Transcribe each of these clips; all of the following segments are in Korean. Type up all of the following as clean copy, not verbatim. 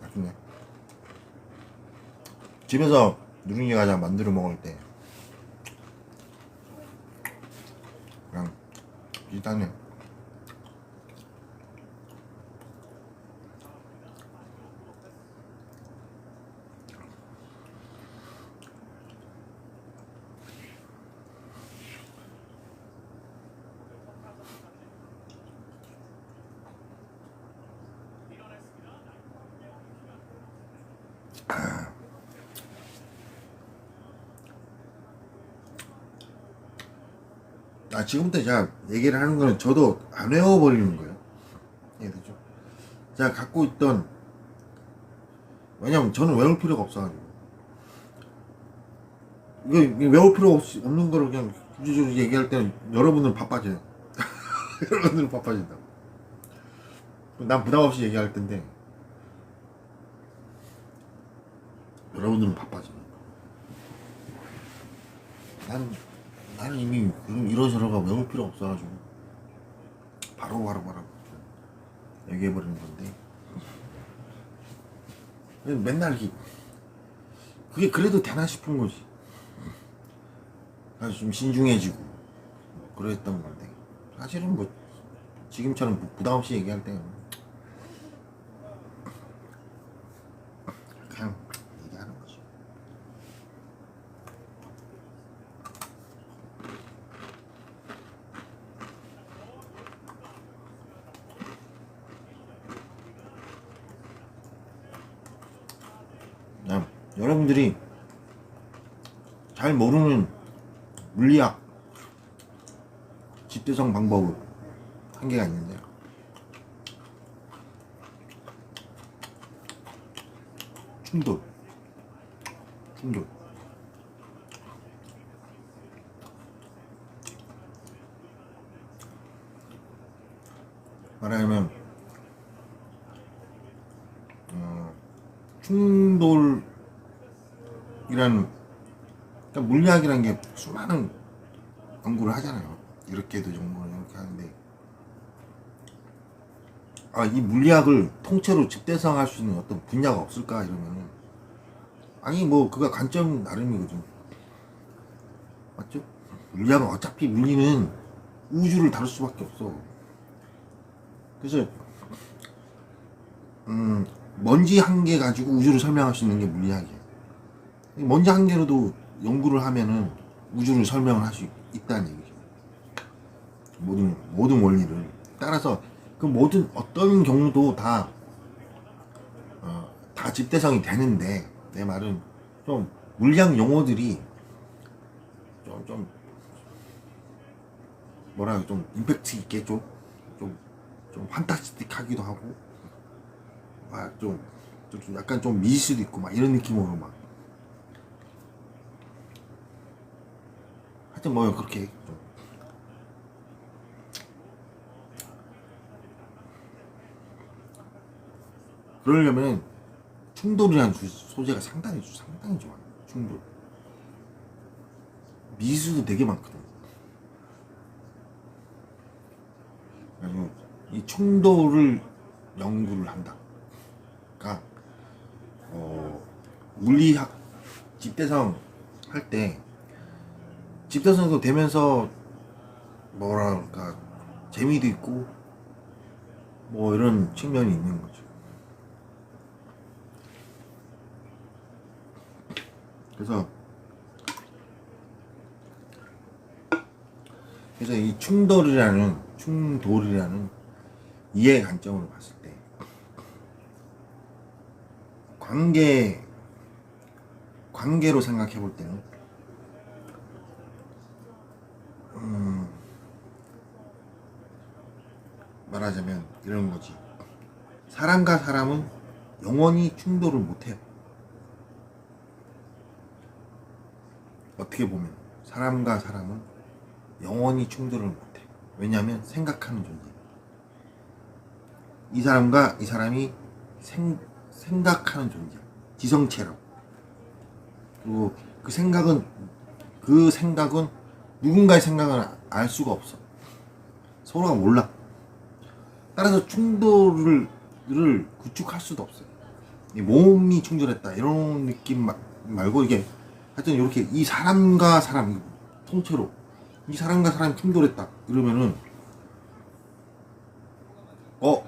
맛있네. 집에서 누룽지 과자 만들어 먹을 때 그냥 비슷하네. 지금부터 제가 얘기를 하는 거는 저도 안 외워버리는 거예요. 이해되죠? 제가 갖고 있던, 왜냐면 저는 외울 필요가 없어가지고. 이거 외울 필요 없는 거를 그냥 주저주저 얘기할 때는 여러분들은 바빠져요. 여러분들은 바빠진다고. 난 부담 없이 얘기할 텐데, 여러분들은 바빠져. 나는 이미 이러저러가 외울 필요 없어가지고 바로 얘기해버리는 건데, 맨날 그게 그래도 되나 싶은 거지. 그래서 좀 신중해지고 그랬던 건데, 사실은 뭐 지금처럼 부담 없이 얘기할 때 그냥 얘기하는 거지. 여러분들이 잘 모르는 물리학 집대성 방법은 한계가 있는데요. 충돌. 말하자면 충돌이란, 그러니까 물리학이라는 게 수많은 연구를 하잖아요. 이렇게도 연구를 이렇게 하는데, 이 물리학을 통째로 집대성할 수 있는 어떤 분야가 없을까 이러면은, 아니 뭐 그가 관점 나름이거든. 맞죠? 물리학은 어차피 물리는 우주를 다룰 수밖에 없어. 그래서 먼지 한 개 가지고 우주를 설명할 수 있는 게 물리학이야. 먼지 한 개로도 연구를 하면은 우주를 설명을 할 수 있다는 얘기죠. 모든 원리를 따라서 그 모든 어떤 경우도 다 집대성이 되는데, 내 말은 좀 물리학 용어들이 좀 뭐라 좀 임팩트 있게 좀 판타스틱하기도 하고, 좀 약간 좀 미실도 있고 막 이런 느낌으로 막, 하여튼 뭐 그렇게 좀 그러려면 충돌이라는 소재가 상당히 좋아요. 충돌. 미수도 되게 많거든. 그래서 이 충돌을 연구를 한다. 그러니까 물리학 집대성 할 때 집대성도 되면서 뭐랄까 재미도 있고 뭐 이런 측면이 있는 거죠. 그래서 이 충돌이라는 이해 관점으로 봤을 때 관계로 생각해 볼 때는 말하자면 이런 거지. 사람과 사람은 영원히 충돌을 못해요. 어떻게 보면 사람과 사람은 영원히 충돌을 못해. 왜냐하면 생각하는 존재. 이 사람과 이 사람이 생각하는 존재. 지성체로. 그리고 그 생각은 누군가의 생각은 알 수가 없어. 서로가 몰라. 따라서 충돌을 구축할 수도 없어요. 이 몸이 충돌했다 이런 느낌 말고 이게 하여튼 이렇게 이 사람과 사람 통째로 이 사람과 사람이 충돌했다 이러면은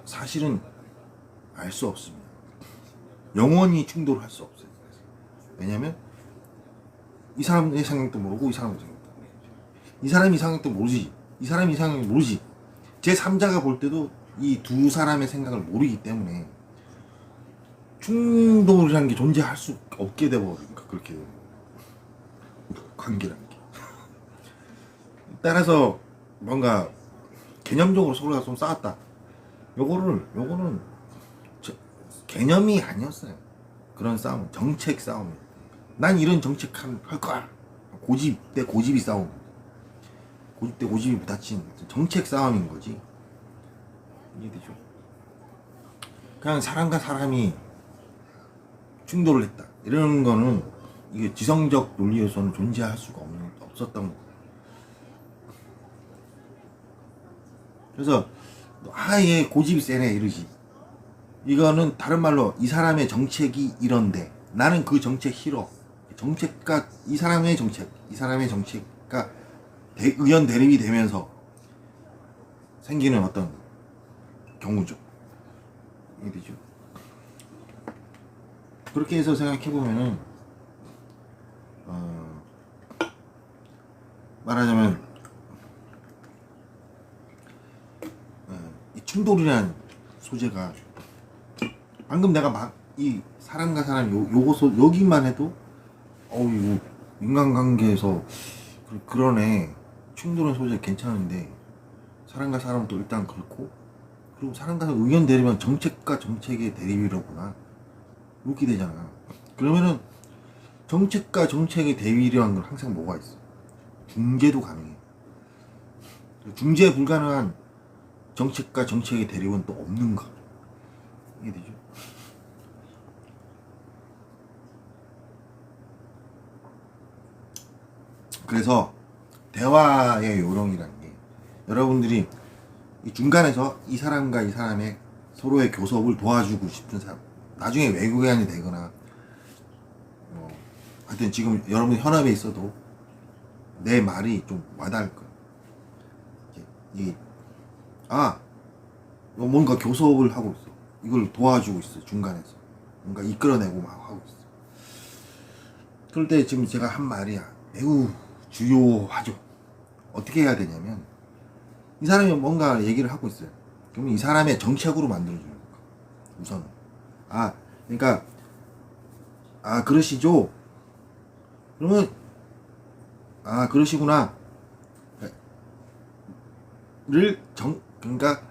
사실은 알 수 없습니다. 영원히 충돌할 수 없어요. 왜냐면 이 사람의 성향도 모르고 이 사람의 성향도 모르지. 이 사람의 이상형도 모르지. 이 사람의 이상형이 모르지. 제 3자가 볼 때도 이 두 사람의 생각을 모르기 때문에 충돌이라는 게 존재할 수 없게 돼버리니까 그렇게 관계라는 게. 따라서 뭔가 개념적으로 서로가 좀 싸웠다. 요거는 개념이 아니었어요. 그런 싸움, 정책 싸움. 난 이런 정책 할 거야. 고집 대 고집이 싸움. 고집 대 고집이 부딪힌 정책 싸움인 거지. 이해되죠? 그냥 사람과 사람이 충돌을 했다. 이런 거는 이게 지성적 논리에서는 존재할 수가 없었던 거. 그래서 얘 고집이 세네 이러지. 이거는 다른 말로 이 사람의 정책이 이런데 나는 그 정책 싫어. 정책과 이 사람의 정책과 의견 대립이 되면서 생기는 어떤 경우죠. 이해되죠? 그렇게 해서 생각해보면은 말하자면 이 충돌이란 소재가 방금 내가 막 이 사람과 사람 여기만 해도 이거 인간관계에서 그러네 충돌의 소재 괜찮은데 사람과 사람은 또 일단 그렇고 그리고 사람과 사람 의견 대립은 정책과 정책의 대립이로구나 이렇게 되잖아. 그러면은 정책과 정책의 대립이라는 건 항상 뭐가 있어? 중재도 가능해. 중재 불가능한 정책과 정책의 대립은 또 없는가? 이게 되죠? 그래서 대화의 요령이라는 게 여러분들이 이 중간에서 이 사람과 이 사람의 서로의 교섭을 도와주고 싶은 사람 나중에 외국인이 되거나 하여튼 지금 여러분 현업에 있어도 내 말이 좀 와닿을 거야. 뭔가 교섭을 하고 있어. 이걸 도와주고 있어. 중간에서 뭔가 이끌어내고 막 하고 있어. 그럴 때 지금 제가 한 말이 매우 주요하죠. 어떻게 해야 되냐면 이 사람이 뭔가 얘기를 하고 있어요. 그러면 이 사람의 정책으로 만들어주는 거야. 우선 그러니까 그러시죠. 그러면 그러시구나. 그러니까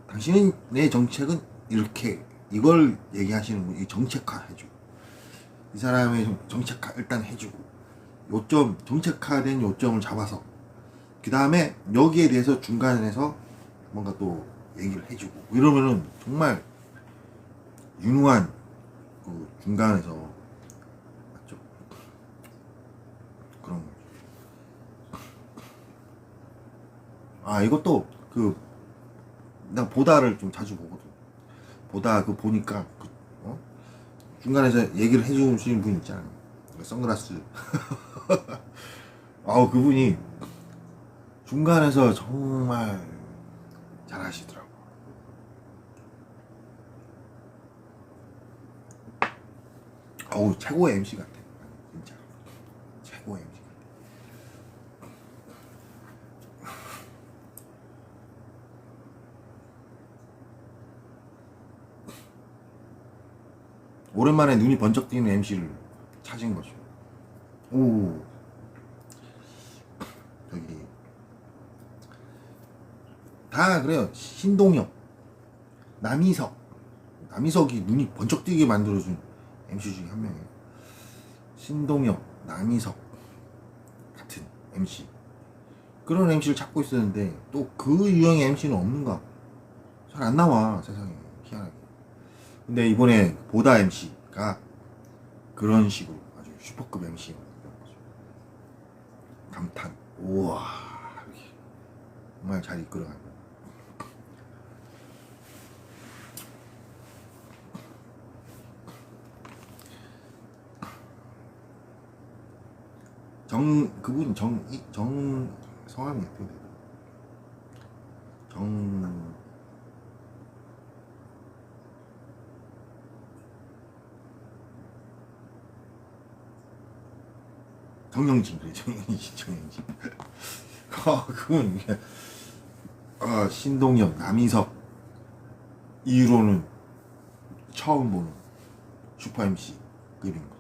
당신은 내 정책은 이렇게 이걸 얘기하시는 분, 이 정책화 해주고 이 사람의 정책화 일단 해주고 요점 정책화된 요점을 잡아서 그 다음에 여기에 대해서 중간에서 뭔가 또 얘기를 해주고 이러면은 정말 유능한 그 중간에서 맞죠? 그런 거죠. 이것도 나 보다를 좀 자주 보거든. 보다 보니까 중간에서 얘기를 해주시는 분 있잖아요. 선글라스. 그분이 중간에서 정말 잘하시더라고. 최고의 MC 같아. 진짜 최고의 MC 같아. 오랜만에 눈이 번쩍 뜨이는 MC를 찾은 거죠. 저기 다 그래요. 신동엽, 남희석이 눈이 번쩍 뜨이게 만들어준 MC 중에 한 명이에요. 신동엽, 남희석 같은 MC. 그런 MC를 찾고 있었는데 또 그 유형의 MC는 없는가? 잘 안 나와 세상에. 희한하게. 근데 이번에 보다 MC가 그런 식으로 아주 슈퍼급 MC가 되는 거죠. 감탄. 우와, 정말 잘 이끌어가는. 그분 성함이 어떻게 돼요? 정영진, 그래, 정영진. 그분, 신동엽, 남희석, 이후로는 처음 보는 슈퍼 MC 급인 거.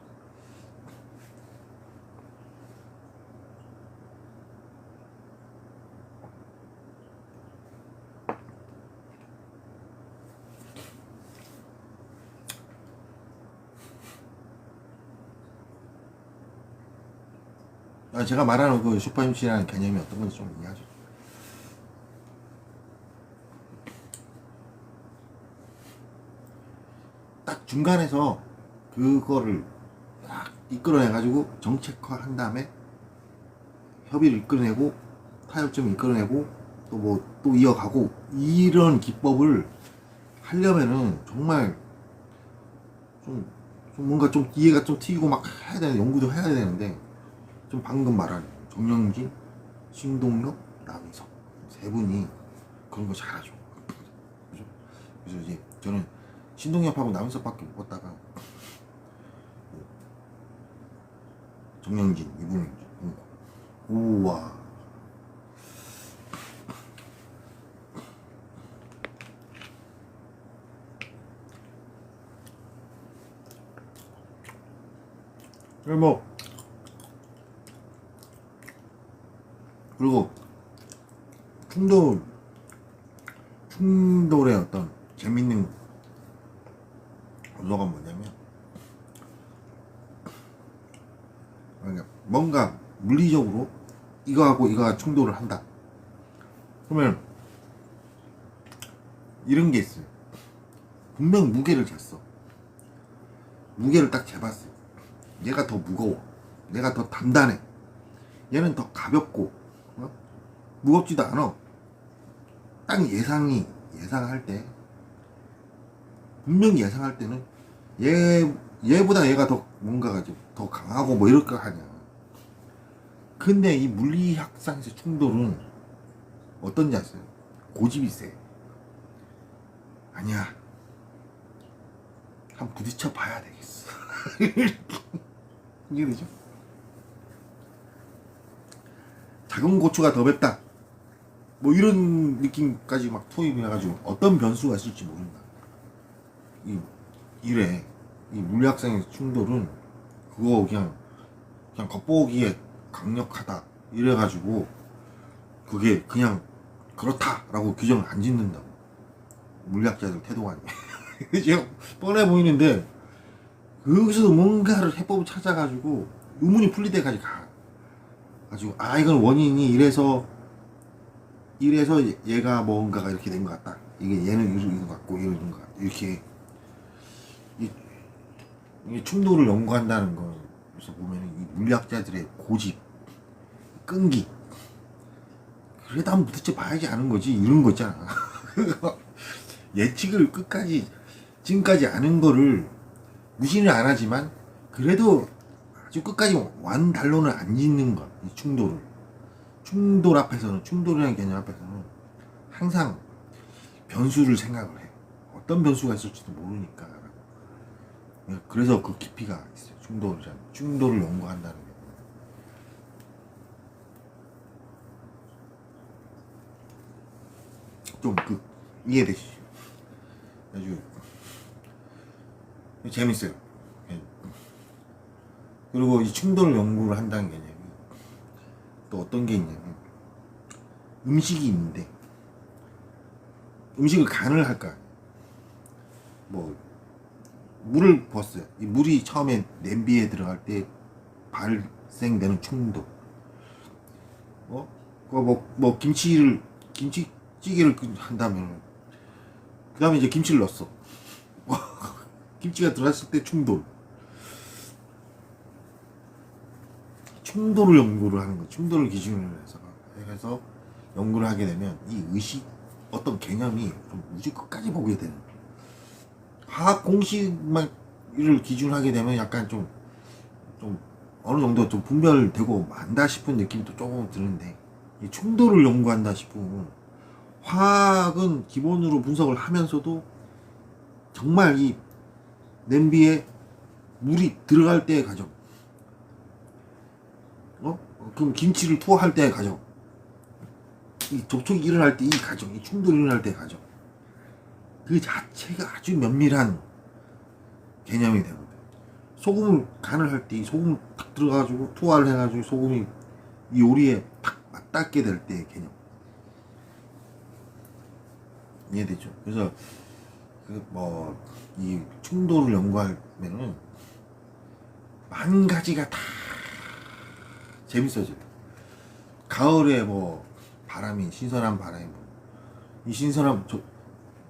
제가 말하는 그 슈퍼 MC라는 개념이 어떤 건지 좀 이해하죠. 딱 중간에서 그거를 딱 이끌어내가지고 정책화한 다음에 협의를 이끌어내고 타협점을 이끌어내고 또 뭐 또 이어가고 이런 기법을 하려면은 정말 좀 뭔가 좀 이해가 좀 튀고 막 해야 되는 연구도 해야 되는데 좀 방금 말한 정영진, 신동엽, 남희석 세 분이 그런 거 잘하죠. 그죠? 그래서 이제 저는 신동엽하고 남희석밖에 못 봤다가 정영진 이분을 본 거. 우와. 뭐 그리고 충돌의 어떤 재밌는 요소가 뭐냐면 그러니까 뭔가 물리적으로 이거하고 이거가 충돌을 한다. 그러면 이런 게 있어요. 분명 무게를 쟀어. 무게를 딱 재봤어요. 얘가 더 무거워. 내가 더 단단해. 얘는 더 가볍고 무겁지도 않아. 딱 예상할 때 분명히 예상할 때는 얘보다 얘가 더 뭔가가 더 강하고 뭐 이럴 거 아니야. 근데 이 물리학상에서 충돌은 어떤지 아세요? 고집이 세. 아니야. 한번 부딪혀 봐야 되겠어. 이해되죠? 작은 고추가 더 맵다. 뭐 이런 느낌까지 막 투입해가지고 어떤 변수가 있을지 모른다. 이 물리학상의 충돌은 그거 그냥 겉보기에 강력하다 이래가지고 그게 그냥 그렇다라고 규정을 안 짓는다고. 물리학자들 태도가 아니에요. 뻔해 보이는데 여기서도 뭔가를 해법을 찾아가지고 의문이 풀릴 때까지 가. 가지고 이건 원인이 이래서 얘가 뭔가가 이렇게 된 것 같다. 이게 얘는 이런 것 같고 이런 것 같다. 이렇게 이 충돌을 연구한다는 거에서 보면 이 물리학자들의 고집, 끈기. 그래도 한번 부딪혀 봐야지 아는 거지 이런 거 있잖아. 예측을 끝까지 지금까지 아는 거를 무시는 안 하지만 그래도 아주 끝까지 완달로는 안 짓는 거. 이 충돌 앞에서는, 충돌이라는 개념 앞에서는 항상 변수를 생각을 해. 어떤 변수가 있을지도 모르니까. 그래서 그 깊이가 있어요. 충돌을 연구한다는 게. 좀 이해되시죠? 아주 재밌어요. 그리고 이 충돌 연구를 한다는 개념이 또 어떤 게 있냐면 음식이 있는데 음식을 간을 할까? 뭐 물을 부었어요. 이 물이 처음에 냄비에 들어갈 때 발생되는 충돌. 김치찌개를 한다면 그 다음에 이제 김치를 넣었어. 김치가 들어갔을 때 충돌을 연구를 하는 거. 충돌을 기준으로 해서 연구를 하게 되면 이 어떤 개념이 좀 우주 끝까지 보게 되는. 화학 공식만 를 기준하게 되면 약간 좀 어느 정도 좀 분별되고 만다 싶은 느낌도 조금 드는데, 이 충돌을 연구한다 싶으면 화학은 기본으로 분석을 하면서도 정말 이 냄비에 물이 들어갈 때의 과정, 그럼 김치를 투하할 때의 과정, 이 접촉이 일어날 때 이 과정, 이 충돌이 일어날 때의 과정, 그 자체가 아주 면밀한 개념이 되거든. 소금을 간을 할 때 이 소금을 탁 들어가지고 투하를 해가지고 소금이 이 요리에 탁 맞닿게 될 때의 개념. 이해되죠? 그래서 그 뭐 이 충돌을 연구하면은 한 가지가 다 재밌어져요. 가을에 뭐 바람이 신선한 바람이 이 신선한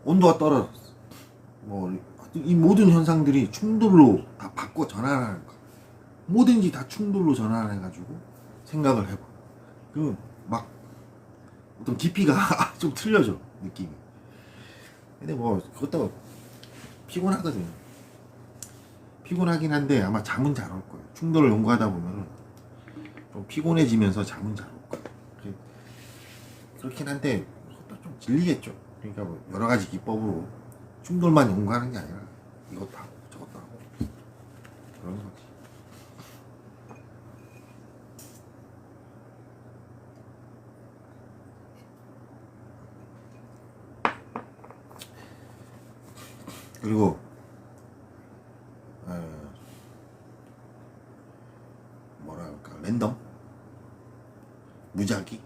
온도가 떨어졌어. 뭐 이 모든 현상들이 충돌로 다 바꿔 전환하는 거야. 뭐든지 다 충돌로 전환해가지고 생각을 해봐. 그 막 어떤 깊이가 좀 틀려져 느낌이. 근데 뭐 그것도 피곤하거든요. 피곤하긴 한데 아마 잠은 잘 올 거예요. 충돌을 연구하다 보면 좀 피곤해지면서 잠은 잘 올 거예요. 그렇긴 한데 그것도 좀 질리겠죠. 그러니까 뭐 여러 가지 기법으로 충돌만 연구하는 게 아니라 이것도 하고 저것도 하고 그런 거지. 그리고 뭐라 할까, 랜덤 무작위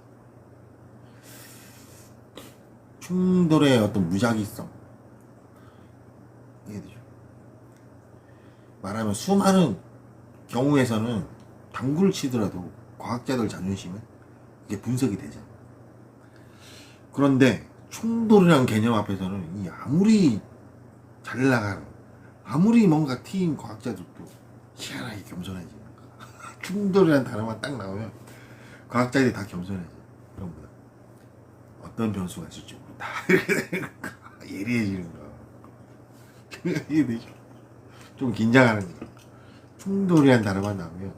충돌의 어떤 무작위성, 이해되죠? 말하면 수많은 경우에서는 당구를 치더라도 과학자들 자존심은 이게 분석이 되잖아. 그런데 충돌이라는 개념 앞에서는 이 아무리 잘 나가는, 아무리 뭔가 팀 과학자들도 희한하게 겸손해지는 거야. 충돌이라는 단어만 딱 나오면 과학자들이 다 겸손해져. 그런 거야. 어떤 변수가 있을지 모른다. 이렇게 되는 거야. 예리해지는 거야. 이게 되죠. 좀 긴장하는 거야. 충돌이라는 단어만 나오면.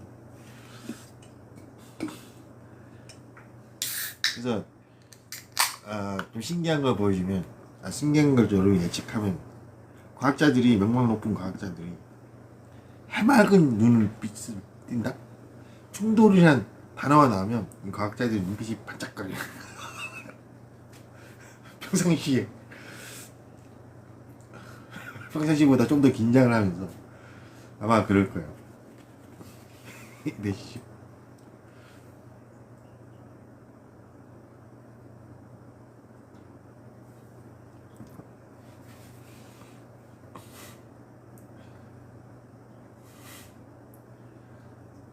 그래서 좀 신기한 걸 보여주면, 신기한 걸 저를 예측하면, 과학자들이, 명망 높은 과학자들이 해맑은 눈을 빛을 띈다? 충돌이란 단어가 나오면 이 과학자들의 눈빛이 반짝거려. 평상시에 평상시보다 좀 더 긴장을 하면서 아마 그럴 거예요. 네.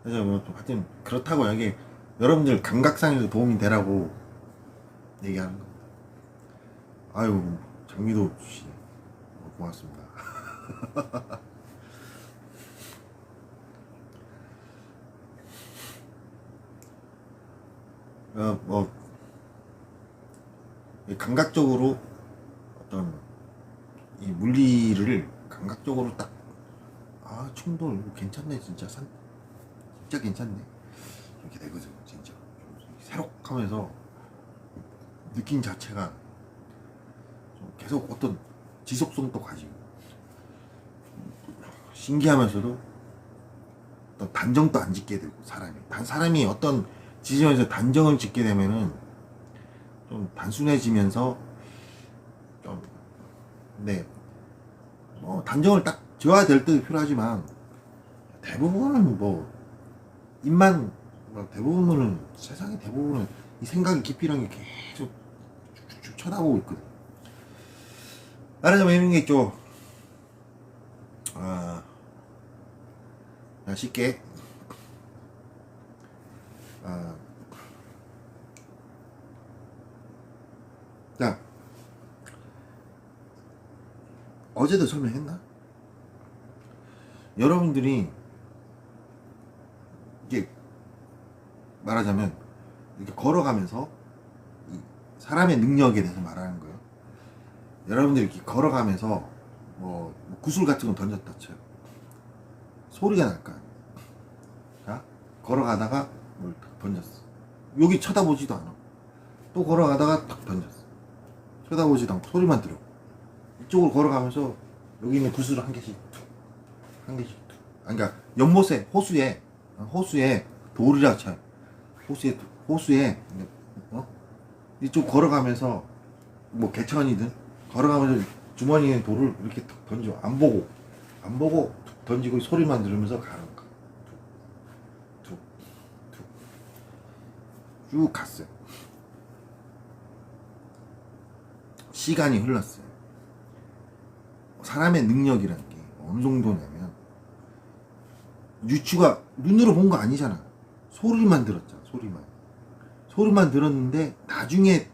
그래서 뭐 하여튼 그렇다고 여기 여러분들 감각상에서 도움이 되라고 얘기하는 거. 아유, 장미도 씨 고맙습니다. 뭐 감각적으로 어떤 이 물리를 감각적으로 딱 충돌 이거 괜찮네, 진짜 진짜 괜찮네 이렇게 되거든. 진짜 새록하면서 느낌 자체가 좀 계속 어떤 지속성도 가지고 신기하면서도 어떤 단정도 안 짓게 되고, 사람이 어떤 지점에서 단정을 짓게 되면은 좀 단순해지면서 좀, 네, 뭐 단정을 딱 지어야 될 때도 필요하지만 대부분은 뭐 입만, 대부분은 세상의 대부분은 이 생각의 깊이란 게 계속 쭉쭉 쳐다보고 있거든. 말하자면 이런 게 있죠. 그냥 쉽게 자, 어제도 설명했나? 여러분들이 이게 말하자면 이렇게 걸어가면서 이 사람의 능력에 대해서 말하는 거예요. 여러분들이 이렇게 걸어가면서 뭐 구슬 같은 거 던졌다 쳐요. 소리가 날 거 아니에요. 자, 걸어가다가 뭘 탁 던졌어. 여기 쳐다보지도 않아. 또 걸어가다가 탁 던졌어. 쳐다보지도 않고 소리만 들어. 이쪽으로 걸어가면서 여기 있는 구슬을 한 개씩 툭, 한 개씩 툭. 아니, 그러니까 연못에 호수에 돌이라 쳐요. 호수에 이쪽 걸어가면서 뭐 개천이든 걸어가면서 주머니에 돌을 이렇게 툭 던져. 안 보고 툭 던지고 소리만 들으면서 가는 거야. 툭툭툭 쭉 갔어요. 시간이 흘렀어요. 사람의 능력이라는 게 어느 정도냐면, 유추가 눈으로 본 거 아니잖아. 소리만 들었잖아. 소리만 들었는데 나중에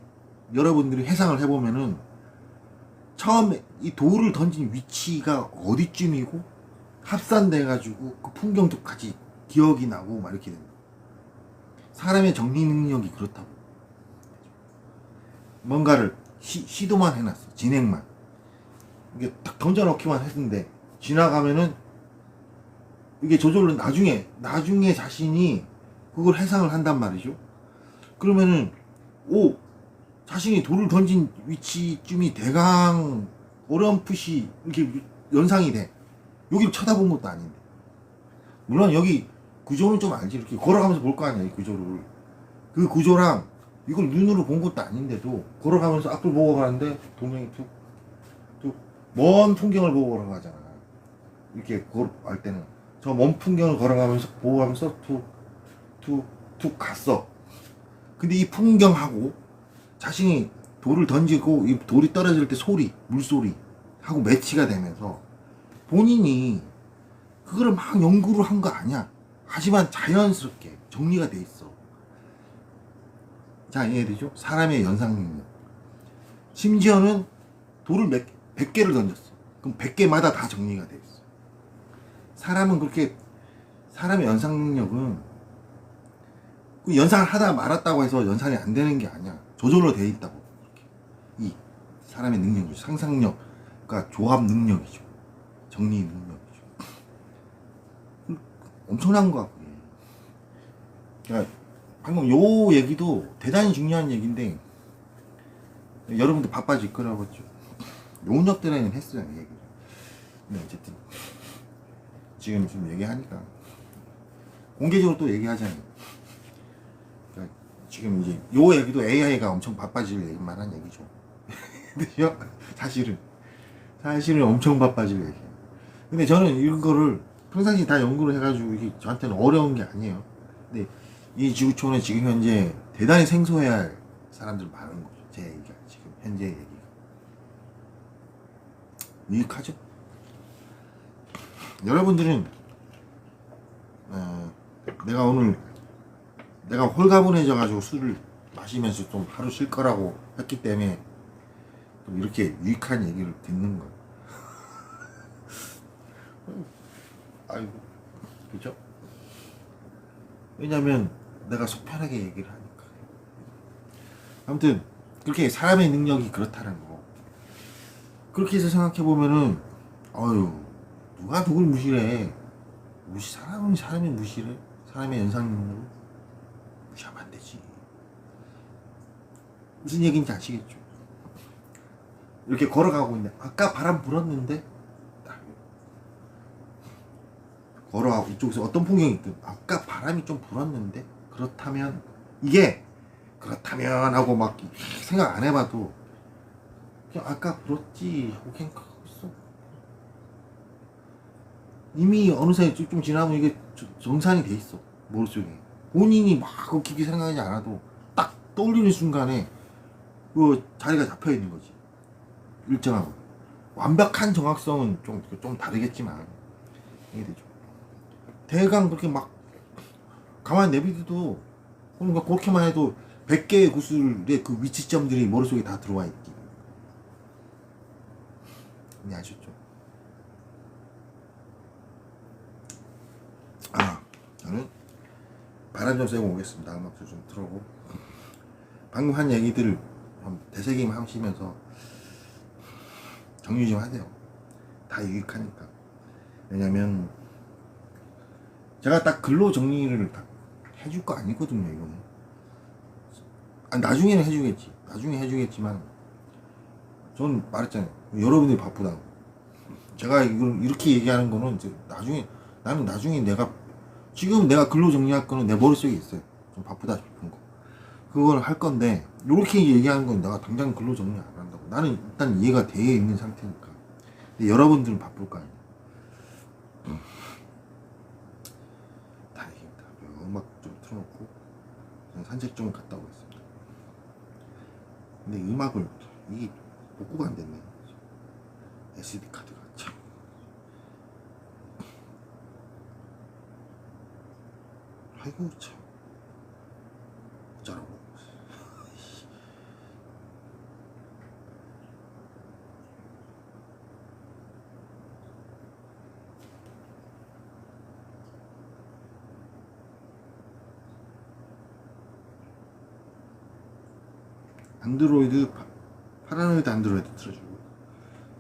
여러분들이 해상을 해보면은 처음에 이 돌을 던진 위치가 어디쯤이고 합산돼 가지고 그 풍경도 같이 기억이 나고 막 이렇게 된다. 사람의 정리 능력이 그렇다고. 뭔가를 시도만 해놨어. 진행만. 이게 딱 던져놓기만 했는데 지나가면은 이게 저절로 나중에 자신이 그걸 해상을 한단 말이죠. 그러면은 자신이 돌을 던진 위치쯤이 대강 어렴풋이 이렇게 연상이 돼. 여기를 쳐다본 것도 아닌데. 물론 여기 구조는 좀 알지. 이렇게 걸어가면서 볼 거 아니야, 이 구조를. 그 구조랑 이걸 눈으로 본 것도 아닌데도 걸어가면서 앞을 보고 가는데 동명이 툭 먼 풍경을 보고 걸어가잖아. 이렇게 걸어갈 때는 저 먼 풍경을 걸어가면서 보고 가면서 툭 갔어. 근데 이 풍경하고 자신이 돌을 던지고 이 돌이 떨어질 때 소리, 물소리 하고 매치가 되면서 본인이 그거를 막 연구를 한 거 아니야. 하지만 자연스럽게 정리가 돼 있어. 자, 이해되죠? 사람의 연상 능력. 심지어는 돌을 100개를 던졌어. 그럼 100개마다 다 정리가 돼 있어. 사람은 그렇게, 사람의 연상 능력은 그 연상을 하다 말았다고 해서 연상이 안 되는 게 아니야. 저절로 돼 있다고. 이 사람의 능력이죠. 상상력과 조합 능력이죠. 정리 능력이죠. 엄청난 거야, 그게. 그러니까 방금 요 얘기도 대단히 중요한 얘기인데, 여러분들 바빠질 거라고 했죠. 요녁 때는 했어요, 이 얘기를. 근데 어쨌든 지금 좀 얘기하니까 공개적으로 또 얘기하자면, 그러니까 지금 이제 요 얘기도 AI가 엄청 바빠질 만한 얘기죠. 근데요, 사실은 엄청 바빠질 얘기예요. 근데 저는 이거를 평상시 다 연구를 해가지고 이게 저한테는 어려운 게 아니에요. 근데 이 지구촌에 지금 현재 대단히 생소해야 할 사람들 많은 거죠. 제 얘기가 지금 현재 얘기가 유익하죠. 여러분들은 내가 홀가분해져가지고 술을 마시면서 좀 하루 쉴 거라고 했기 때문에 좀 이렇게 유익한 얘기를 듣는 거예요. 아이고, 그죠? 왜냐면 내가 속 편하게 얘기를 하니까. 아무튼 그렇게 사람의 능력이 그렇다는 거. 그렇게 해서 생각해 보면은, 누가 누굴 무시해? 사람이 무시래? 사람의 연상 능력을 무시하면 안 되지. 무슨 얘기인지 아시겠죠? 이렇게 걸어가고 있는데 아까 바람 불었는데, 걸어가고 이쪽에서 어떤 풍경이 있든 아까 바람이 좀 불었는데, 그렇다면 하고 막 생각 안 해봐도 그냥 아까 불었지 하고 그냥 가고 있어. 이미 어느 사이 좀 지나면 이게 정산이 돼 있어, 머릿속에. 본인이 막 깊게 생각하지 않아도 딱 떠올리는 순간에 그 자리가 잡혀 있는 거지. 일정하고. 완벽한 정확성은 좀 다르겠지만 이게 되죠. 대강 그렇게 막 가만히 내비둬도, 그러니까 그렇게만 해도 100개의 구슬의 그 위치점들이 머릿속에 다 들어와 있기. 아셨죠? 저는 바람 좀 쐬고 오겠습니다. 음악도 좀 틀어고. 방금 한 얘기들을 되새김 하시면서 정리 좀 하세요. 다 유익하니까. 왜냐면 제가 딱 글로 정리를 해줄 거 아니거든요 이거는. 아니, 나중에는 해주겠지. 나중에 해주겠지만 저는 말했잖아요. 여러분들이 바쁘다고. 제가 이걸 이렇게 얘기하는 거는 이제 나중에, 나는 나중에 내가, 지금 내가 글로 정리할 거는 내 머릿속에 있어요. 좀 바쁘다 싶은 거. 그걸 할 건데, 이렇게 얘기하는 건 내가 당장 글로 정리 안 한다고. 나는 일단 이해가 되어 있는 상태니까. 근데 여러분들은 바쁠 거 아니에요. 다행입니다. 음악 좀 틀어놓고 산책 좀 갔다 오겠습니다. 근데 음악을, 이게 복구가 안 됐네. SD 카드가 참. 아이고 참. 어쩌라고. 안드로이드, 파라노이드 안드로이드 틀어주고.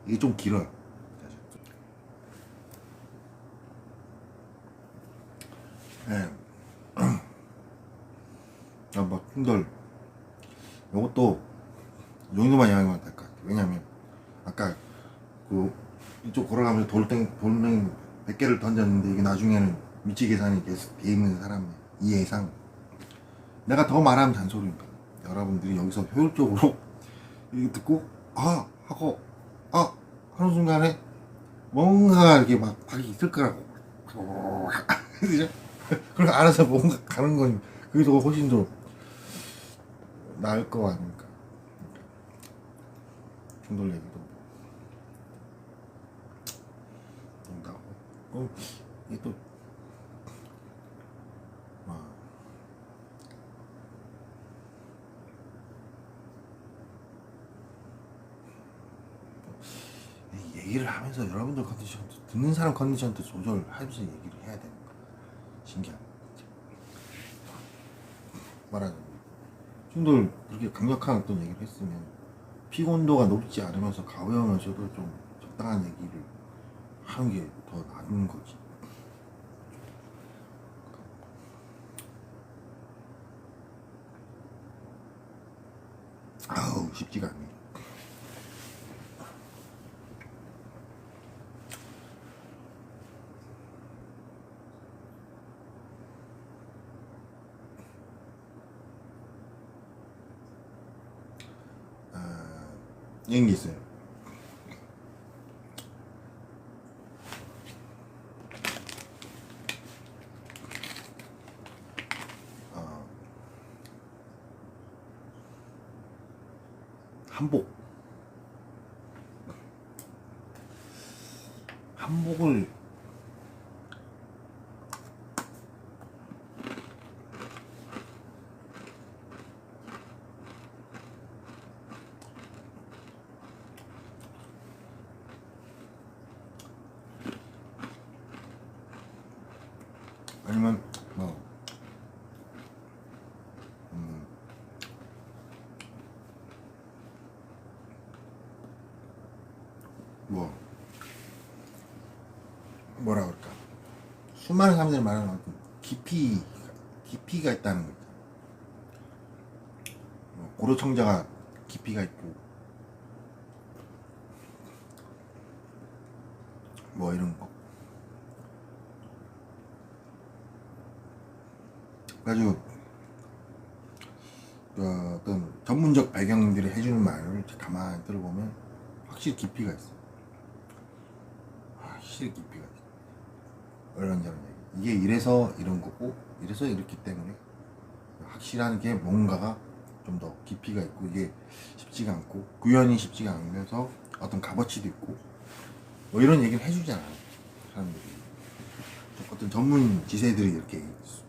이게 좀 길어요. 네. 막 힘들. 요것도 이 정도만 이야기하면 될 것 같아요. 왜냐면 아까 그 이쪽 걸어가면서 돌덩이 100개를 던졌는데 이게 나중에는 위치 계산이 계속 돼 있는 사람이 이해상. 내가 더 말하면 잔소리입니다. 여러분들이 여기서 효율적으로 이거 듣고 아 하고 아 하는 순간에 뭔가 이렇게 막 박이 있을 거라고. 그죠? 그럼 알아서 뭔가 가는 건 그게 더 훨씬 더 나을 거 아닙니까? 충돌 얘기도 나오고. 이게 또 얘기를 하면서 여러분들 컨디션도, 듣는 사람 컨디션도 조절하면서 얘기를 해야 되는 거야. 신기하네. 말하자면 충돌 그렇게 강력한 어떤 얘기를 했으면 피곤도가 높지 않으면서 가벼우면서도 좀 적당한 얘기를 하는 게 더 나은 거지. 아우 쉽지가 않네. 이런 게 있어요. 한복을 아니면 뭐라 그럴까, 수많은 사람들이 말하는 어떤 깊이가 있다는 거죠. 고려청자가 깊이가 있고 뭐 이런 거. 그래가지고 어떤 전문적 배경들이 해주는 말을 가만히 들어보면 확실히 깊이가 있어. 확실히 깊이가 있어. 이런저런 얘기. 이게 이래서 이런 거고 이래서 이렇기 때문에 확실한 게 뭔가가 좀 더 깊이가 있고, 이게 쉽지가 않고 구현이 쉽지가 않으면서 어떤 값어치도 있고 뭐 이런 얘기를 해주잖아 사람들이. 어떤 전문 지세들이 이렇게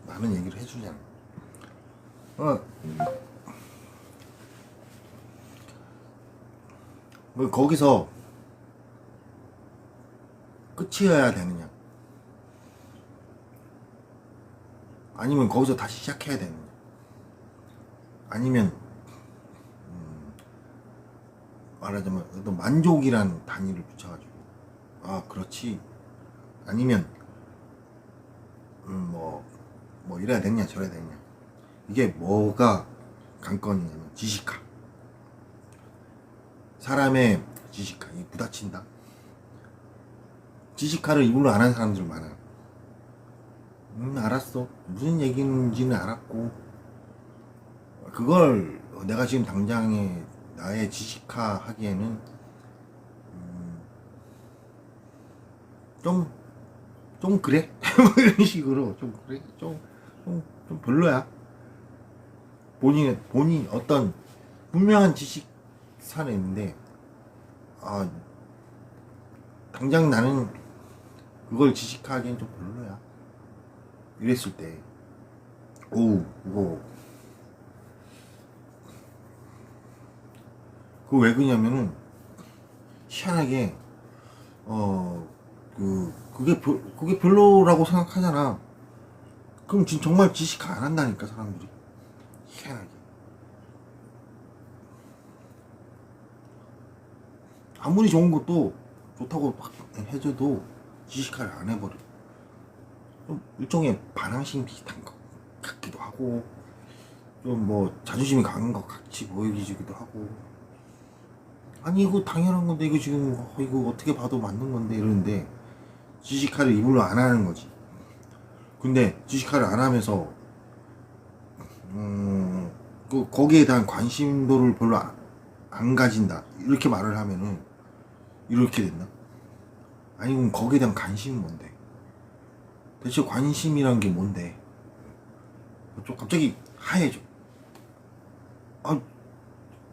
많은 얘기를 해주잖아. 뭐 거기서 끝이어야 되느냐, 아니면 거기서 다시 시작해야 되느냐, 아니면 말하자면 어떤 만족이란 단위를 붙여가지고 아 그렇지, 아니면 뭐 뭐 이래야 되냐 저래야 되냐. 이게 뭐가 관건이냐면 지식화. 사람의 지식화, 이 부딪힌다. 지식화를 이걸로 안 하는 사람들 많아요. 알았어. 무슨 얘기인지는 알았고, 그걸 내가 지금 당장에 나의 지식화 하기에는 좀 그래? 뭐 이런 식으로 좀 그래? 좀 별로야. 본인 어떤 분명한 지식 산에 있는데, 아, 당장 나는 그걸 지식하기엔 좀 별로야. 이랬을 때, 오우, 그거 왜 그러냐면은, 희한하게, 그게 별로라고 생각하잖아. 그럼 지금 정말 지식 안 한다니까, 사람들이. 희한하게. 아무리 좋은 것도 좋다고 막 해줘도 지식화를 안 해버려. 좀 일종의 반항심 비슷한 것 같기도 하고, 좀 뭐 자존심이 강한 것 같이 보이기도 하고, 아니 이거 당연한 건데 이거 지금 이거 어떻게 봐도 맞는 건데 이러는데 지식화를 일부러 안 하는 거지. 근데 지식화를 안 하면서 거기에 대한 관심도를 별로 안 가진다 이렇게 말을 하면은 이렇게 된다. 아니 그럼 거기에 대한 관심은 뭔데? 대체 관심이란 게 뭔데? 좀 갑자기 하얘져. 아,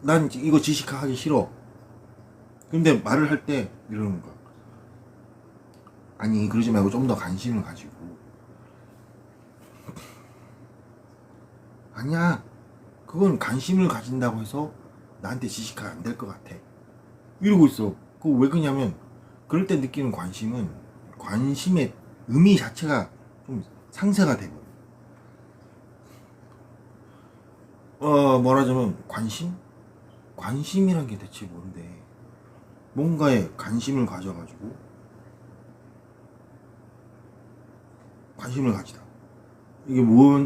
난 이거 지식화 하기 싫어. 근데 말을 할 때 이러는 거야. 아니 그러지 말고 좀 더 관심을 가지고. 아니야, 그건 관심을 가진다고 해서 나한테 지식화가 안 될 것 같아 이러고 있어. 그거 왜 그러냐면 그럴 때 느끼는 관심은 관심의 의미 자체가 좀 상쇄가 되고, 말하자면 관심이란 게 대체 뭔데? 뭔가에 관심을 가져가지고 관심을 가지다. 이게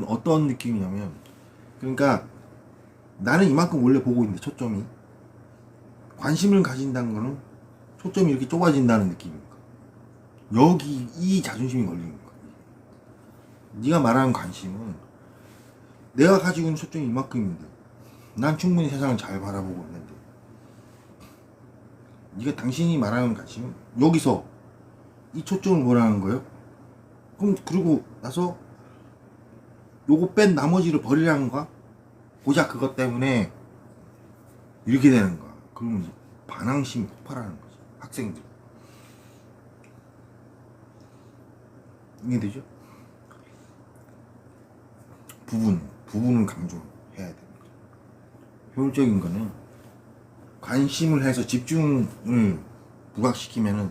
어떤 느낌이냐면, 그러니까 나는 이만큼 원래 보고 있는데 초점이, 관심을 가진다는 거는 초점이 이렇게 좁아진다는 느낌입니까? 여기 이 자존심이 걸리는 거야. 네가 말하는 관심은 내가 가지고 있는 초점이 이만큼인데 난 충분히 세상을 잘 바라보고 있는데, 네가 당신이 말하는 관심은 여기서 이 초점을 뭐라는 거예요? 그럼 그러고 나서 요거 뺀 나머지를 버리라는 거야? 고작 그것 때문에 이렇게 되는 거야. 그러면 이제 반항심이 폭발하는 거지, 학생들. 이해되죠? 부분을 강조해야 됩니다. 효율적인 거는 관심을 해서 집중을 부각시키면은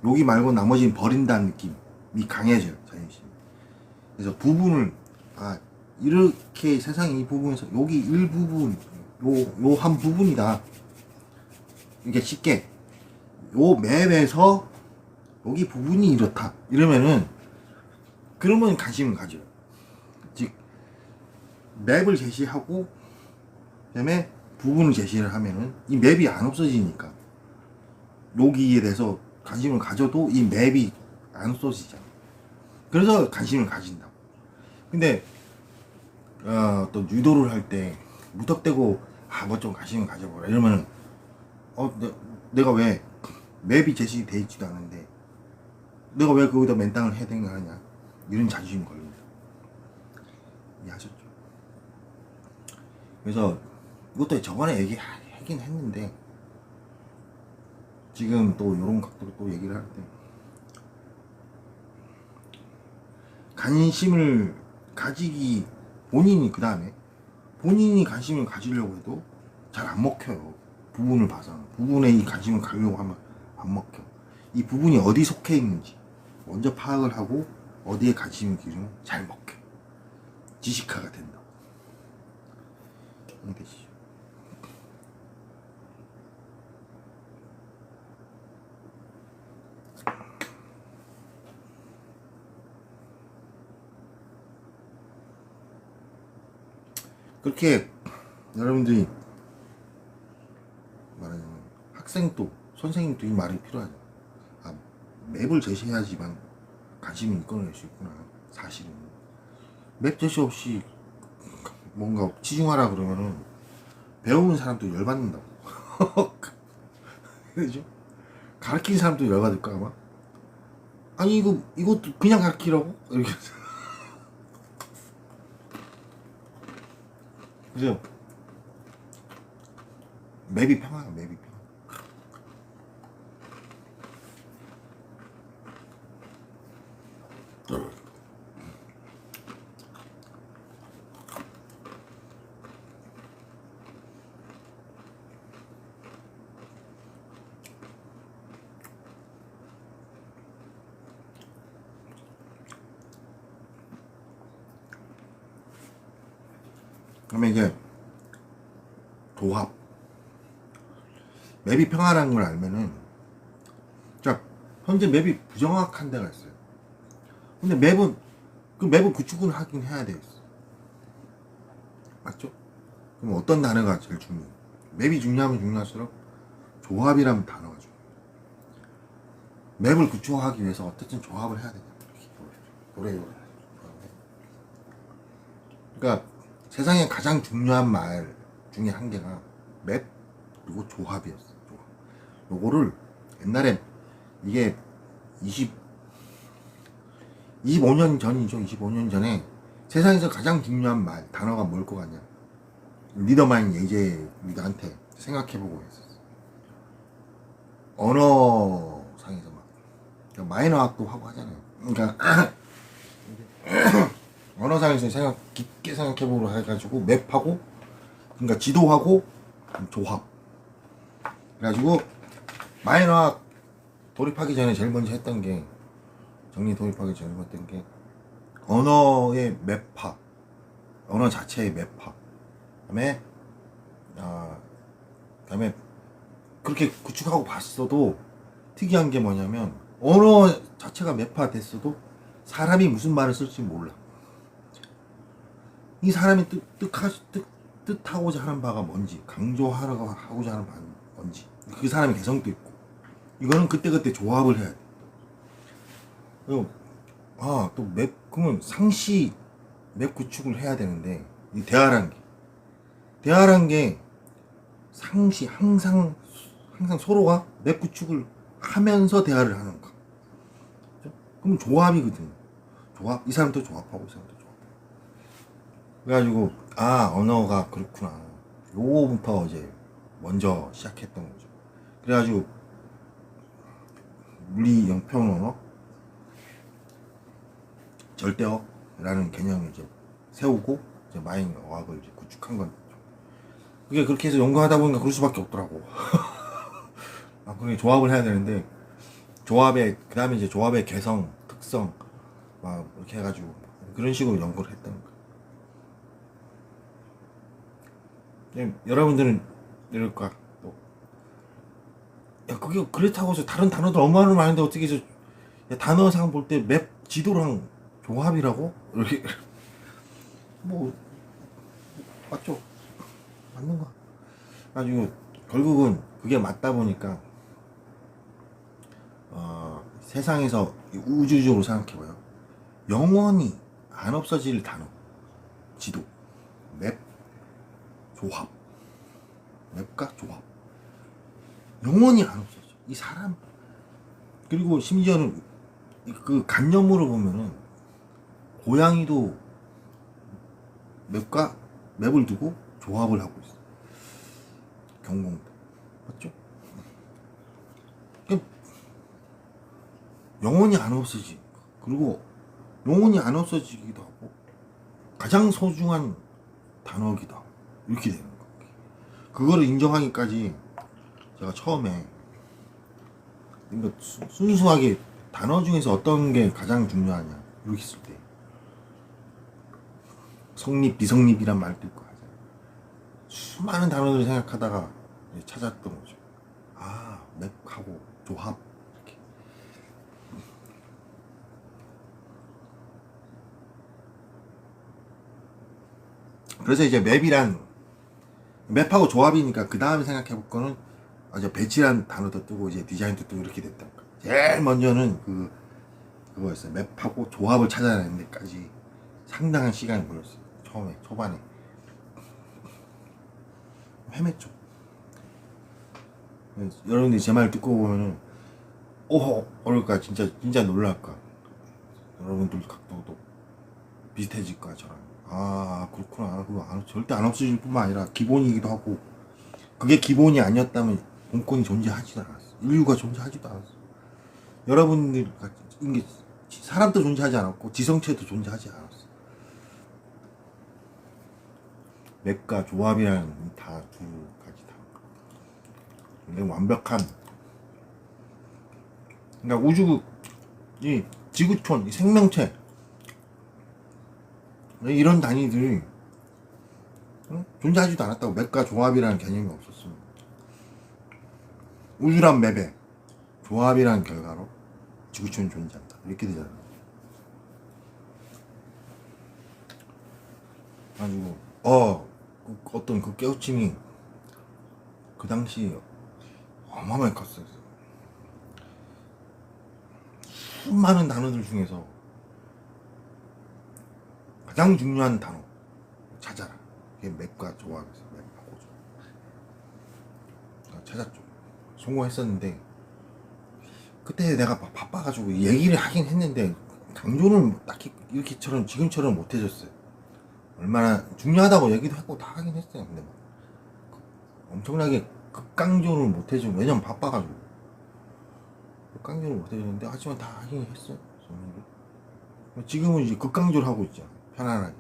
여기 말고 나머지는 버린다는 느낌이 강해져요, 자존심이. 그래서 부분을, 이렇게 세상의 이 부분에서 여기 일부분, 요 한 부분이다. 이게 쉽게 요 맵에서 여기 부분이 이렇다 이러면은, 그러면 관심을 가져요. 즉 맵을 제시하고 그다음에 부분을 제시를 하면은 이 맵이 안 없어지니까 여기에 대해서 관심을 가져도 이 맵이 안 없어지잖아. 그래서 관심을 가진다고. 근데 또 유도를 할 때 무턱대고 뭐 좀 관심을 가져보라 이러면은, 내가 왜 맵이 제시돼 있지도 않은데 내가 왜 거기다 맨땅을 헤딩을 하냐, 이런 자존심이 걸립니다. 이해하셨죠? 그래서 이것도 저번에 얘기하긴 했는데 지금 또 이런 각도로 또 얘기를 할 때, 관심을 가지기, 그 다음에 본인이 관심을 가지려고 해도 잘 안 먹혀요. 부분을 봐서 부분에 이 관심을 가려고 하면 안 먹혀. 이 부분이 어디 속해 있는지 먼저 파악을 하고 어디에 관심을 기르면 잘 먹혀. 지식화가 된다. 이해되시죠? 그렇게 여러분들이 말하자면 학생도 선생님도 이 말이 필요하죠. 아, 맵을 제시해야지만 관심을 이끌어낼 수 있구나. 사실은 맵 제시 없이 뭔가 치중하라 그러면은 배우는 사람도 열받는다고. 그죠? 가르치는 사람도 열받을까 아마. 아니 이것도 그냥 가르치라고 이렇게. 그죠? 맵이 평화야, 맵이 평화. 그러면 이제 조합. 맵이 평화라는 걸 알면은, 자, 현재 맵이 부정확한 데가 있어요. 근데 맵은 구축은 하긴 해야 되겠어. 맞죠? 그럼 어떤 단어가 제일 중요해? 맵이 중요하면 중요할수록 조합이라는 단어가 중요해. 맵을 구축하기 위해서 어쨌든 조합을 해야 되잖아. 노래. 그러니까 세상에 가장 중요한 말 중에 한 개가 맵 그리고 조합이었어. 조합. 요거를 옛날에 이게 25년 전이죠. 25년 전에 세상에서 가장 중요한 말 단어가 뭘 것 같냐? 리더마인 예제 우리한테 생각해보고 했었어. 언어상에서 막 그러니까 마이너학도 하고 하잖아요. 그러니까 언어상에서 깊게 생각해보고 해가지고 맵하고 그러니까 지도하고 조합. 그래가지고 마이너학 돌입하기 전에 제일 먼저 했던 게 정리 돌입하기 전에 했던 게 언어의 매파, 언어 자체의 매파. 그다음에 그렇게 구축하고 봤어도 특이한 게 뭐냐면 언어 자체가 매파됐어도 사람이 무슨 말을 쓸지 몰라. 이 사람이 뜻하고자 하는 바가 뭔지, 강조하려고 하고자 하는 바가 뭔지, 그 사람의 개성도 있고, 이거는 그때그때 조합을 해야 돼. 그리고 또 그러면 상시 맵 구축을 해야 되는데, 이 대화란 게 상시 항상 서로가 맵 구축을 하면서 대화를 하는 거. 그럼 조합이거든. 조합, 이 사람도 조합하고 이 사람도 조합. 그래가지고 언어가 그렇구나. 요거부터 이제 먼저 시작했던 거죠. 그래가지고 물리 영평 언어, 절대어라는 개념을 이제 세우고 이제 마인 어학을 이제 구축한 건. 그게 그렇게 해서 연구하다 보니까 그럴 수밖에 없더라고. 그게 조합을 해야 되는데 그 다음에 이제 조합의 개성, 특성 막 이렇게 해가지고 그런 식으로 연구를 했다는 거예요. 여러분들은 이럴까? 야, 그게 그렇다고 해서 다른 단어도 얼마나 많은데 어떻게 해서 단어상 볼 때 맵 지도랑 조합이라고? 이렇게 뭐 맞죠? 맞는 거. 가지고 결국은 그게 맞다 보니까 세상에서 우주적으로 생각해봐요. 영원히 안 없어질 단어, 지도, 맵, 조합, 맵과 조합. 영원히 안 없어져. 이 사람. 그리고 심지어는 그 간념으로 보면은 고양이도 맵을 두고 조합을 하고 있어. 경공도. 맞죠? 영원히 안 없어지. 그리고 영원히 안 없어지기도 하고 가장 소중한 단어기도 하고 이렇게 되는 거. 그거를 인정하기까지 제가 처음에 순수하게 단어 중에서 어떤 게 가장 중요하냐 이렇게 했을 때 성립, 비성립이란 말도 있고 하잖아요. 수많은 단어들을 생각하다가 찾았던 거죠. 맵하고 조합. 이렇게. 그래서 이제 맵하고 조합이니까 그 다음에 생각해 볼 거는 이제 배치란 단어도 뜨고 이제 디자인도 뜨고 이렇게 됐던 거야. 제일 먼저는 그거였어요. 맵하고 조합을 찾아내는 데까지 상당한 시간이 걸렸어요. 초반에 헤맸죠. 여러분들이 제 말 듣고 보면은 오호 그럴까 진짜 놀랄까. 여러분들 각도도 비슷해질 거야 저랑. 아 그렇구나. 그거 절대 안 없어질 뿐만 아니라 기본이기도 하고, 그게 기본이 아니었다면 본권이 존재하지도 않았어. 인류가 존재하지도 않았어. 여러분들 같이 이게 사람도 존재하지 않았고 지성체도 존재하지 않았어. 맵과 조합이라는 다 두 가지 다. 근데 완벽한, 그러니까 우주, 이 지구촌, 이 생명체, 이런 단위들이 존재하지도 않았다고. 맵과 조합이라는 개념이 없었어. 우주란 맵에 조합이라는 결과로 지구촌이 존재한다. 이렇게 되잖아. 가지고 어떤 그 깨우침이 그 당시 어마어마하게 컸어요. 수많은 단어들 중에서 가장 중요한 단어 찾아라. 그게 맵과 조합에서 맵하고 조합. 찾았죠. 성공했었는데 그때 내가 바빠가지고 얘기를 하긴 했는데 강조는 딱히 이렇게처럼 지금처럼 못 해줬어요. 얼마나 중요하다고 얘기도 했고 다 하긴 했어요. 근데 막 엄청나게 극강조를 못 해주고, 왜냐면 바빠가지고 극강조를 못 해주는데 하지만 다 하긴 했어요. 지금은 이제 극강조를 하고 있죠. 편안하게.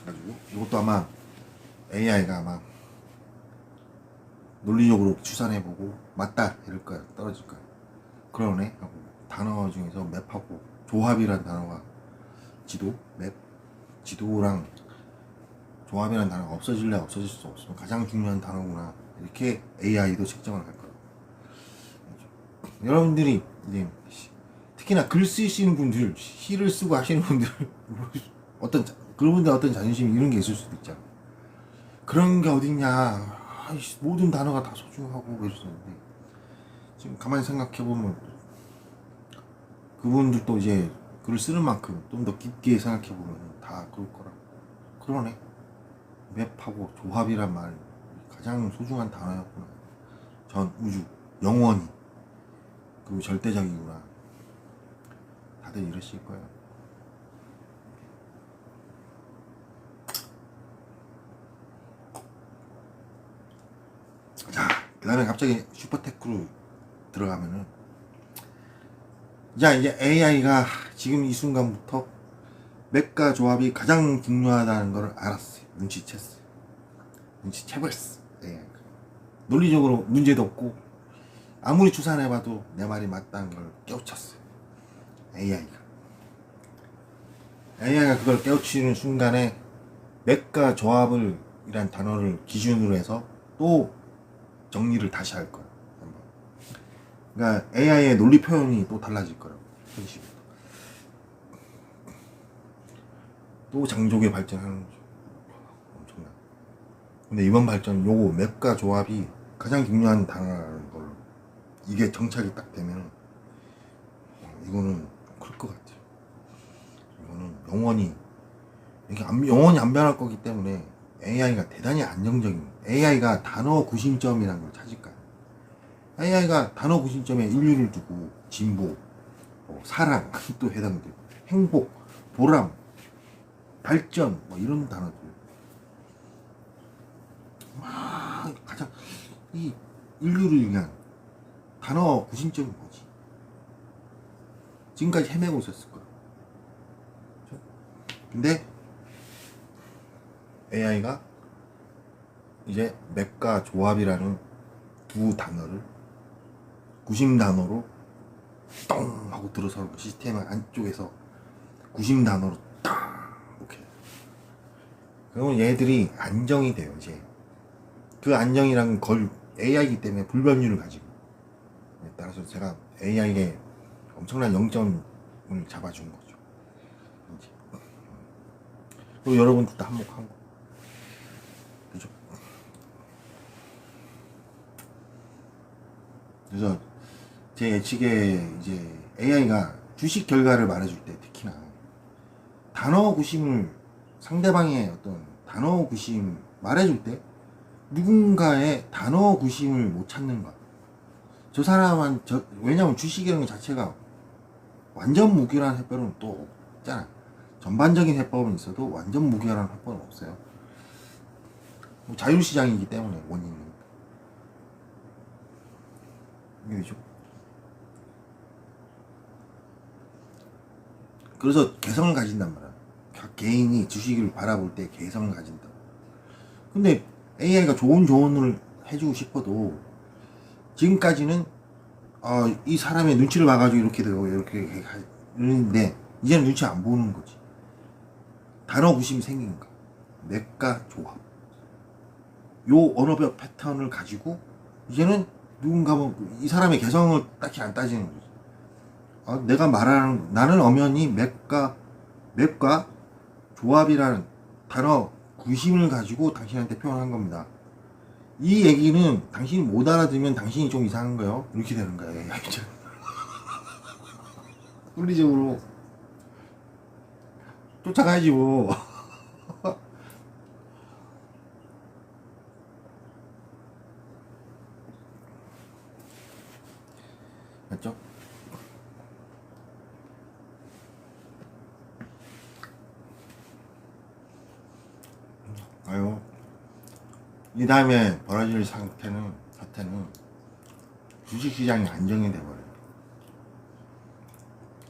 그래가지고 이것도 아마 AI가 아마 논리적으로 추산해보고 맞다 이럴 거야. 떨어질 거야. 그러네 하고. 단어 중에서 맵하고 조합이란 단어가 지도랑 조합이라는 단어가 없어질래 없어질 수 없으면 가장 중요한 단어구나, 이렇게 AI도 책정을 할 거예요. 여러분들이 이제 특히나 글 쓰시는 분들, 시를 쓰고 하시는 분들 그런 분들 어떤 자존심 이런 게 있을 수도 있잖아. 그런 게 어딨냐, 모든 단어가 다 소중하고 그러셨는데, 지금 가만히 생각해보면 그분들도 이제 글을 쓰는 만큼 좀 더 깊게 생각해보면 다 그럴 거라. 그러네. 맵하고 조합이란 말 가장 소중한 단어였구나. 전 우주 영원히 그리고 절대적이구나. 다들 이러실 거예요. 자, 그 다음에 갑자기 슈퍼테크로 들어가면은, 자, 이제 AI가 지금 이 순간부터 맵과 조합이 가장 중요하다는 걸 알았어요. 눈치채버렸어. AI가. 논리적으로 문제도 없고 아무리 추산해봐도 내 말이 맞다는 걸 깨우쳤어요. AI가 그걸 깨우치는 순간에 맵과 조합을 이란 단어를 기준으로 해서 또 정리를 다시 할 거야. 그러니까 AI의 논리 표현이 또 달라질 거라고. 또 장족의 발전하는 거죠. 엄청나. 근데 이번 발전 요거 맵과 조합이 가장 중요한 단어라는 걸로 이게 정착이 딱 되면 이거는 클 것 같아요. 이거는 영원히 안 변할 거기 때문에 AI가 대단히 안정적인, AI가 단어 구심점이라는 걸 찾을 거야. AI가 단어 구심점에 인류를 두고 진보, 사랑 또 해당되고, 행복, 보람, 발전 이런 단어들 가장 이 인류를 위한 단어 구심점이 뭐지? 지금까지 헤매고 있었을 거야. 근데 AI가 이제 맵과 조합이라는 두 단어를 구심 단어로 똥 하고 들어서는 시스템 안쪽에서 구심 단어로 딱 이렇게. 그러면 얘들이 안정이 돼요. 이제 그 안정이란 걸 AI이기 때문에 불변율을 가지고, 따라서 제가 AI에게 엄청난 0점을 잡아준 거죠. 이제 또 여러분들도 한몫한 거. 그죠? 그래서 제 예측에 이제 AI가 주식 결과를 말해줄 때 특히나 단어 구심을 상대방의 어떤 단어 구심 말해줄 때 누군가의 단어 구심을 못 찾는 것. 왜냐면 주식이라는 것 자체가 완전 무결한 해법은 또 없잖아. 전반적인 해법은 있어도 완전 무결한 해법은 없어요. 뭐 자유시장이기 때문에 원인은. 이해되죠? 그래서 개성을 가진단 말이야. 각 개인이 주식을 바라볼 때 개성을 가진다. 근데 AI가 좋은 조언을 해주고 싶어도 지금까지는 이 사람의 눈치를 봐가지고 이렇게 되고 이렇게 하는데 이제는 눈치 안 보는 거지. 단어 구심이 생긴 거. 맥과 조합. 요 언어적 패턴을 가지고 이제는 누군가 이 사람의 개성을 딱히 안 따지는 거지. 내가 말하는 나는 엄연히 맥과 조합이라는 단어 구심을 가지고 당신한테 표현한 겁니다. 이 얘기는 당신이 못 알아들으면 당신이 좀 이상한 거예요. 이렇게 되는 거예요. 논리적으로 쫓아가야지 뭐. 맞죠? 아유, 이 다음에 벌어질 사태는 주식시장이 안정이 돼버려요.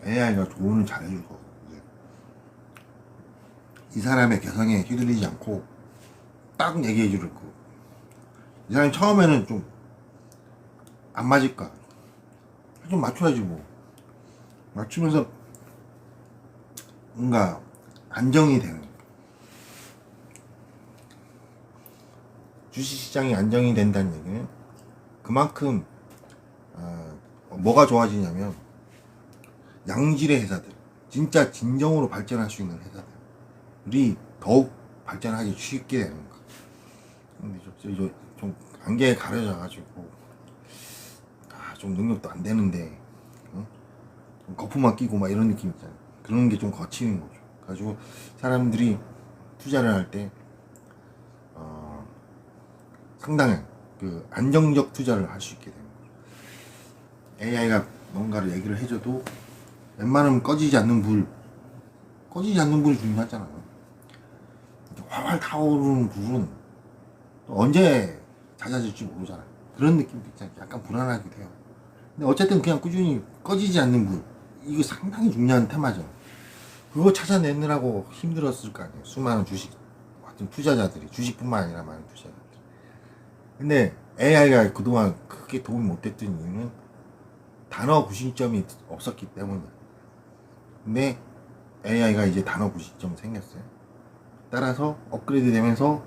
AI가 조언을 잘해줄 거고, 이 사람의 개성에 휘둘리지 않고 딱 얘기해줄 거고, 이 사람이 처음에는 좀 안 맞을까? 좀 맞춰야지 뭐. 맞추면서 뭔가 안정이 되는 거야. 주식시장이 안정이 된다는 얘기는 그만큼 뭐가 좋아지냐면 양질의 회사들, 진짜 진정으로 발전할 수 있는 회사들이 더욱 발전하기 쉽게 되는 거. 근데 좀 안개에 가려져가지고 좀 능력도 안 되는데 거품만 끼고 막 이런 느낌 있잖아요. 그런 게 좀 거치는 거죠. 가지고 사람들이 투자를 할 때 상당한 그 안정적 투자를 할 수 있게 되는 거죠. AI가 뭔가를 얘기를 해줘도 웬만하면 꺼지지 않는 불이 중요하잖아요. 활활 타오르는 불은 또 언제 잦아질지 모르잖아요. 그런 느낌도 있잖아요. 약간 불안하기도 해요. 근데 어쨌든 그냥 꾸준히 꺼지지 않는 불, 이거 상당히 중요한 테마죠. 그거 찾아내느라고 힘들었을 거 아니에요. 수많은 주식 같은 투자자들이, 주식뿐만 아니라 많은 투자자들. 근데 AI가 그동안 크게 도움이 못 됐던 이유는 단어 구심점이 없었기 때문이야. 근데 AI가 이제 단어 구심점이 생겼어요. 따라서 업그레이드 되면서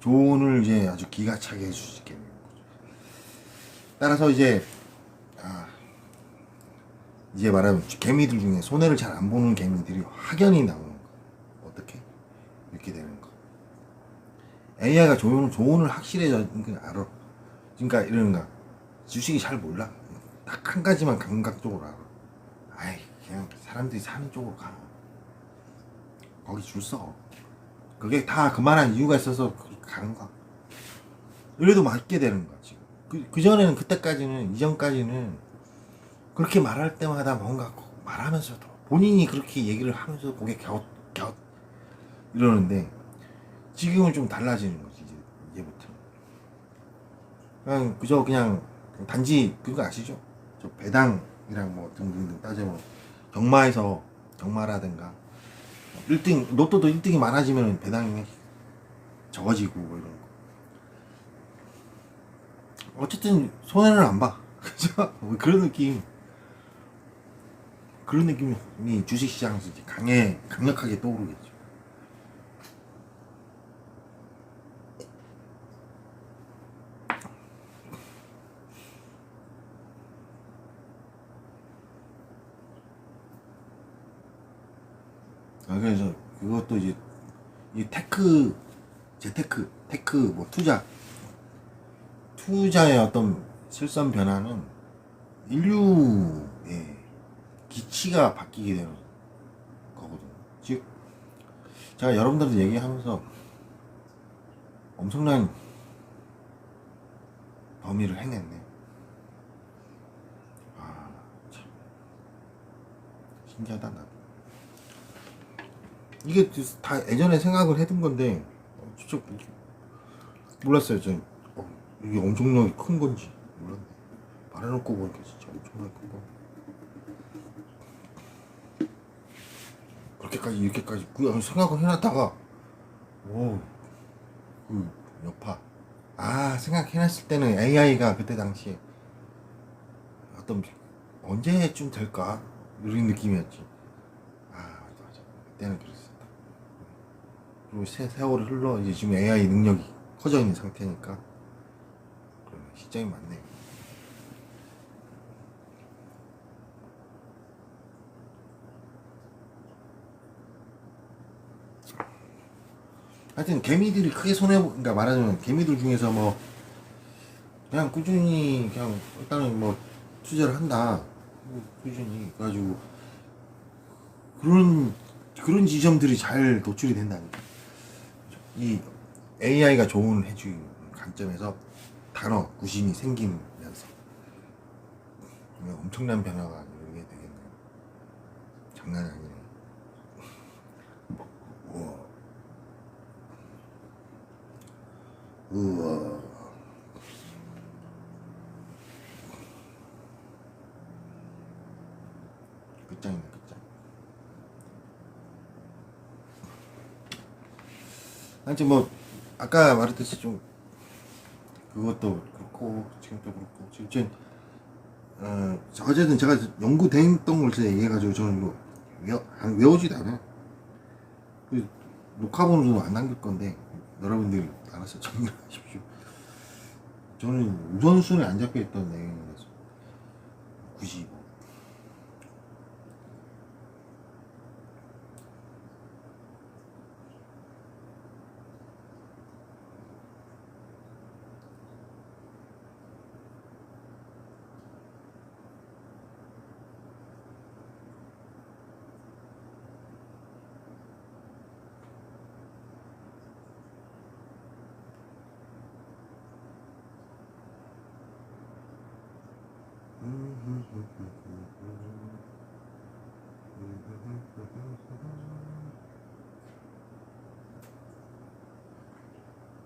조언을 이제 아주 기가 차게 해줄 수 있게 되는 거죠. 따라서 이제 말하면 개미들 중에 손해를 잘 안 보는 개미들이 확연히 나오는 거. 어떻게? 이렇게 되는 거. AI가 조언을 확실해진 걸 알아. 그러니까 이러는가. 주식이 잘 몰라. 딱 한 가지만 감각적으로 알아. 그냥 사람들이 사는 쪽으로 가. 거기 줄 서. 그게 다 그만한 이유가 있어서 가는 거야. 이래도 맞게 되는 거야, 지금. 그전에는, 이전까지는 그렇게 말할 때마다 뭔가 말하면서도 본인이 그렇게 얘기를 하면서 고개 갸웃 이러는데 지금은 좀 달라지는 거지, 이제부터. 그냥 단지 그거 아시죠? 저 배당이랑 뭐 등등등 따져보면 경마라든가 1등 로또도 1등이 많아지면 배당이 적어지고 뭐 이런 거. 어쨌든 손해는 안 봐. 그죠? 그런 느낌이 주식시장에서 이제 강력하게 떠오르겠죠. 그래서 그것도 이제 이 재테크 뭐 투자의 어떤 실선 변화는 인류의 기치가 바뀌게 되는 거거든요. 즉 제가 여러분들한테 얘기하면서 엄청난 범위를 행했네. 아, 참 신기하다. 나 이게 다 예전에 생각을 해둔 건데 진짜 몰랐어요. 저 이게 엄청나게 큰 건지 몰랐네. 말해놓고 보니까 진짜 엄청나게 큰 거. 그렇게까지 이렇게까지 생각을 해놨다가 그 여파. 생각해놨을 때는 AI가 그때 당시에 어떤 언제쯤 될까 이런 느낌이었지. 맞아. 그때는 그랬었다. 그리고 세월이 흘러 이제 지금 AI 능력이 커져 있는 상태니까 그러면 시점이 맞네. 하여튼 개미들이 크게 그러니까 말하자면 개미들 중에서 뭐 그냥 꾸준히 그냥 일단은 뭐 투자를 한다. 꾸준히 그래가지고 그런 지점들이 잘 도출이 된다니까. 이 AI가 조언을 해주는 관점에서 단어 구심이 생기면서 엄청난 변화가 이루게 되겠네요. 장난이 아니네. 우와. 끝장이네, 끝장. 하여튼 뭐 아까 말했듯이 좀 그것도 그렇고 지금도 그렇고 지금 어쨌든 제가 연구됐던 걸 제가 얘기해가지고 저는 이거 외우지도 않아요. 그 녹화본으로 안 남길 건데 여러분들 알아서 정리하십시오. 저는 우선순위에 안 잡혀있던 내용이라서 굳이 뭐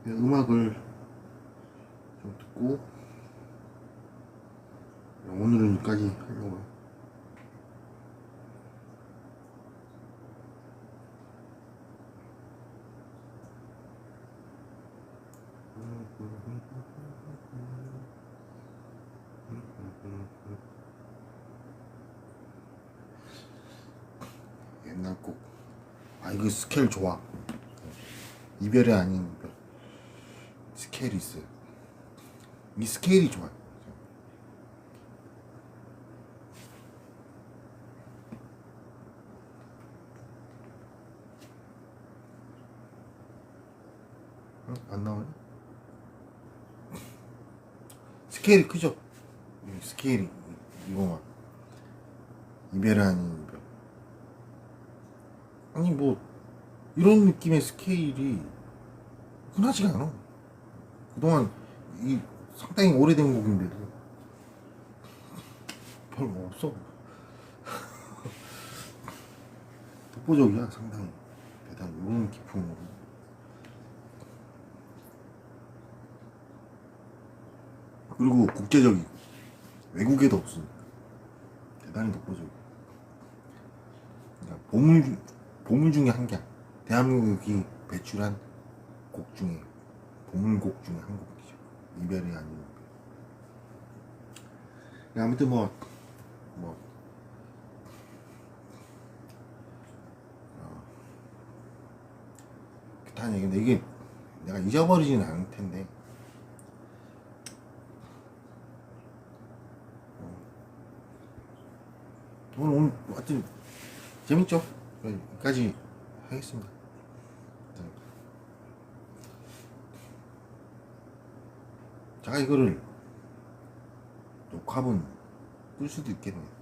음악을 좀 듣고 오늘은 여기까지 하려고요. 옛날 곡. 이거 스케일 좋아. 이별이 아닌 이별. 스케일이 있어요. 이 스케일이 좋아요. 안 나오네? 스케일이 크죠? 스케일이 이거만 이별 아닌 이별. 아니 뭐 이런 느낌의 스케일이 흔하지가 않아. 그동안 이 상당히 오래된 곡인데도 별로 없어. 독보적이야. 상당히 대단히 이런 기품으로. 그리고 국제적이고 외국에도 없으니까 대단히 독보적이고. 그러니까 보물 중에 한 개. 대한민국이 배출한 곡 중에 보물곡 중에 한 곡이죠. 이별이 아닌 이별. 아무튼 기타는 얘기인데 이게 내가 잊어버리지는 않을 텐데 오늘 하여튼 재밌죠? 여기까지 하겠습니다. 제가 이거를 녹화본 끌 수도 있겠네요.